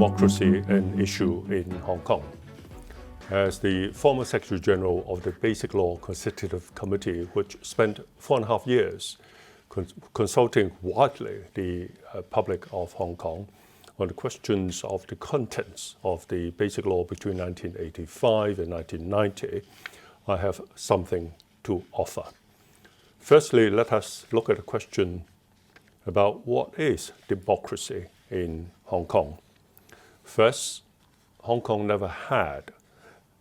democracy an issue in Hong Kong? As the former Secretary General of the Basic Law Consultative Committee, which spent 4.5 years consulting widely the public of Hong Kong on the questions of the contents of the Basic Law between 1985 and 1990, I have something to offer. Firstly, let us look at a question about what is democracy in Hong Kong. First, Hong Kong never had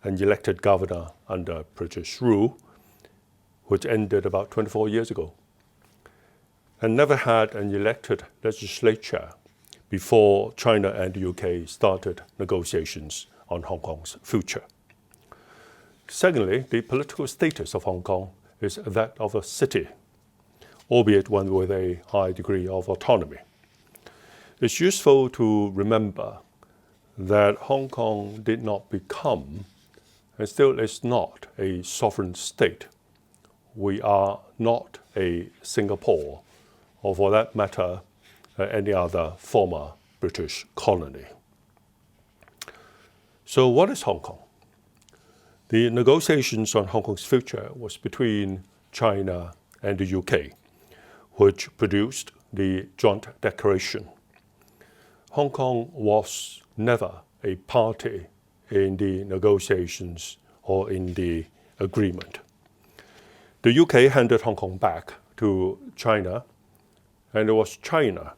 an elected governor under British rule, which ended about 24 years ago, and never had an elected legislature before China and the UK started negotiations on Hong Kong's future. Secondly, the political status of Hong Kong is that of a city, albeit one with a high degree of autonomy. It's useful to remember that Hong Kong did not become, and still is not, a sovereign state. We are not a Singapore, or for that matter, any other former British colony. So what is Hong Kong? The negotiations on Hong Kong's future was between China and the UK, which produced the Joint Declaration. Hong Kong was never a party in the negotiations or in the agreement. The UK handed Hong Kong back to China, and it was China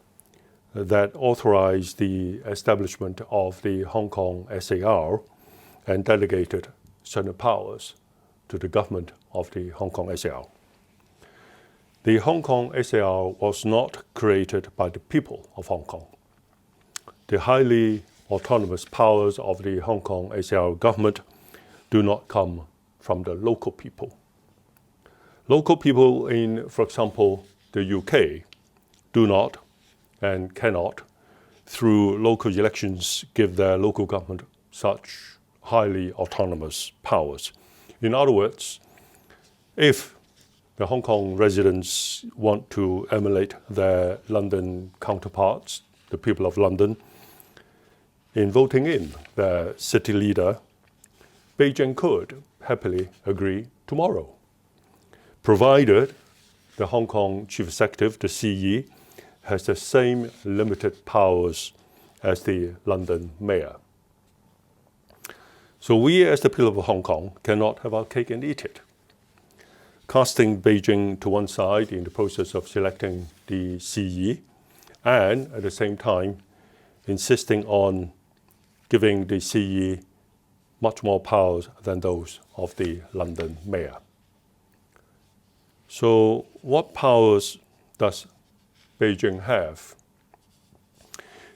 that authorized the establishment of the Hong Kong SAR and delegated certain powers to the government of the Hong Kong SAR. The Hong Kong SAR was not created by the people of Hong Kong. The highly autonomous powers of the Hong Kong SAR government do not come from the local people. Local people in, for example, the UK do not and cannot, through local elections, give their local government such highly autonomous powers. In other words, if the Hong Kong residents want to emulate their London counterparts, the people of London, in voting in their city leader, Beijing could happily agree tomorrow, provided the Hong Kong Chief Executive, the CE, has the same limited powers as the London Mayor. So we, as the people of Hong Kong, cannot have our cake and eat it. Casting Beijing to one side in the process of selecting the CE, and at the same time insisting on giving the CE much more powers than those of the London Mayor. So what powers does Beijing have?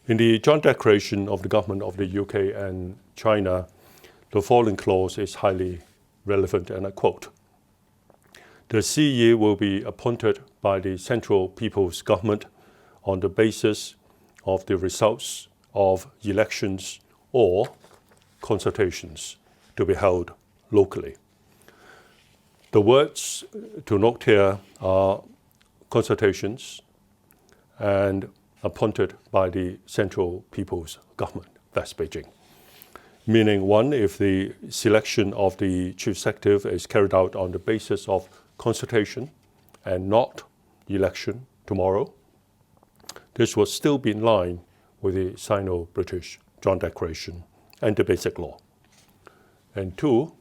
In the Joint Declaration of the government of the UK and China, the following clause is highly relevant, and I quote, "The CE will be appointed by the Central People's Government on the basis of the results of elections or consultations to be held locally." The words to note here are consultations and appointed by the Central People's Government, that's Beijing. Meaning, one, if the selection of the Chief Executive is carried out on the basis of consultation and not election tomorrow, this will still be in line with the Sino-British Joint Declaration and the Basic Law. And two,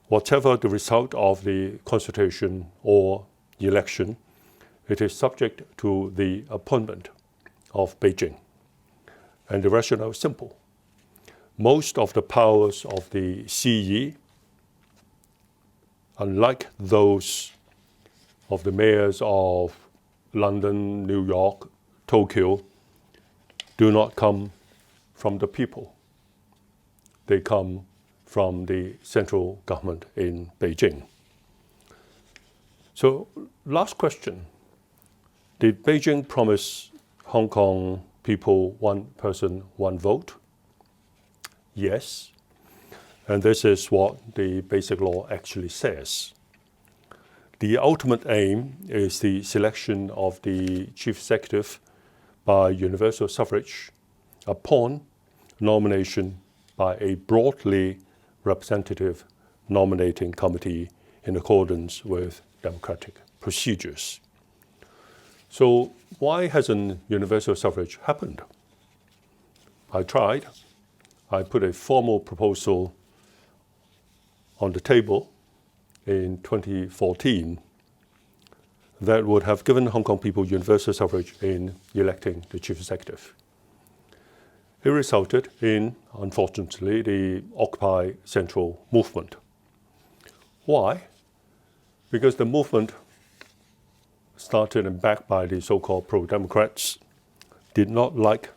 whatever the result of the consultation or election, it is subject to the appointment of Beijing. And the rationale is simple. Most of the powers of the CE, unlike those of the mayors of London, New York, Tokyo, do not come from the people. They come from the central government in Beijing. So, last question. Did Beijing promise Hong Kong people one person, one vote? Yes. And this is what the Basic Law actually says. The ultimate aim is the selection of the Chief Executive by universal suffrage upon nomination by a broadly representative nominating committee in accordance with democratic procedures. So why hasn't universal suffrage happened? I tried. I put a formal proposal on the table in 2014 that would have given Hong Kong people universal suffrage in electing the chief executive. It resulted in, unfortunately, the Occupy Central movement. Why? Because the movement, started and backed by the so-called pro-democrats, did not like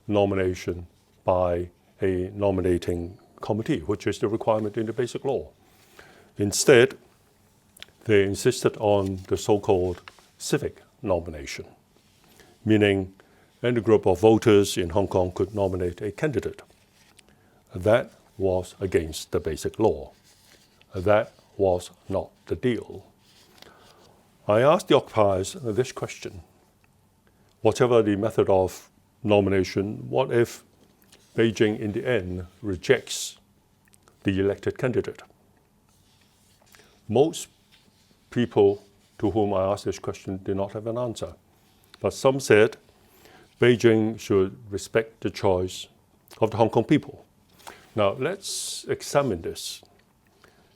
nomination by a nominating committee, which is the requirement in the Basic Law. Instead, they insisted on the so-called civic nomination, meaning any group of voters in Hong Kong could nominate a candidate. That was against the Basic Law. That was not the deal. I asked the occupiers this question: whatever the method of nomination, what if Beijing in the end rejects the elected candidate? Most people to whom I asked this question did not have an answer. But some said Beijing should respect the choice of the Hong Kong people. Now, let's examine this.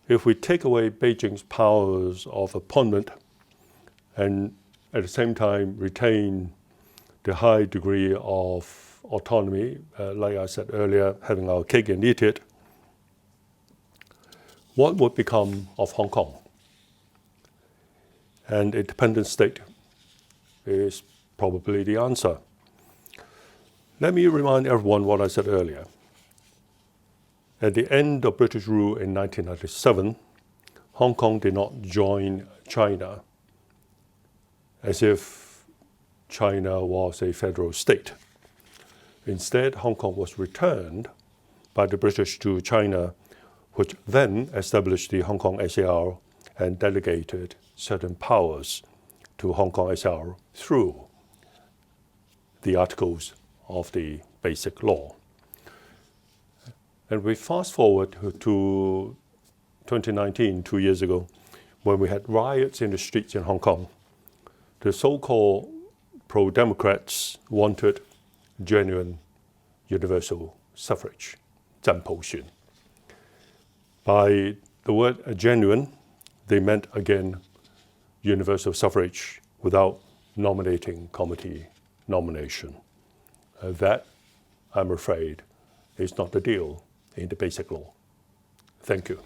If we take away Beijing's powers of appointment and at the same time retain the high degree of autonomy, like I said earlier, having our cake and eat it, what would become of Hong Kong? An independent state is probably the answer. Let me remind everyone what I said earlier. At the end of British rule in 1997, Hong Kong did not join China as if China was a federal state. Instead, Hong Kong was returned by the British to China, which then established the Hong Kong SAR and delegated certain powers to Hong Kong SAR through the articles of the Basic Law. And we fast forward to 2019, 2 years ago, when we had riots in the streets in Hong Kong. The so-called pro-democrats wanted genuine universal suffrage, 真普選. By the word genuine, they meant, again, universal suffrage without nominating committee nomination. That, I'm afraid, is not the deal in the Basic Law. Thank you.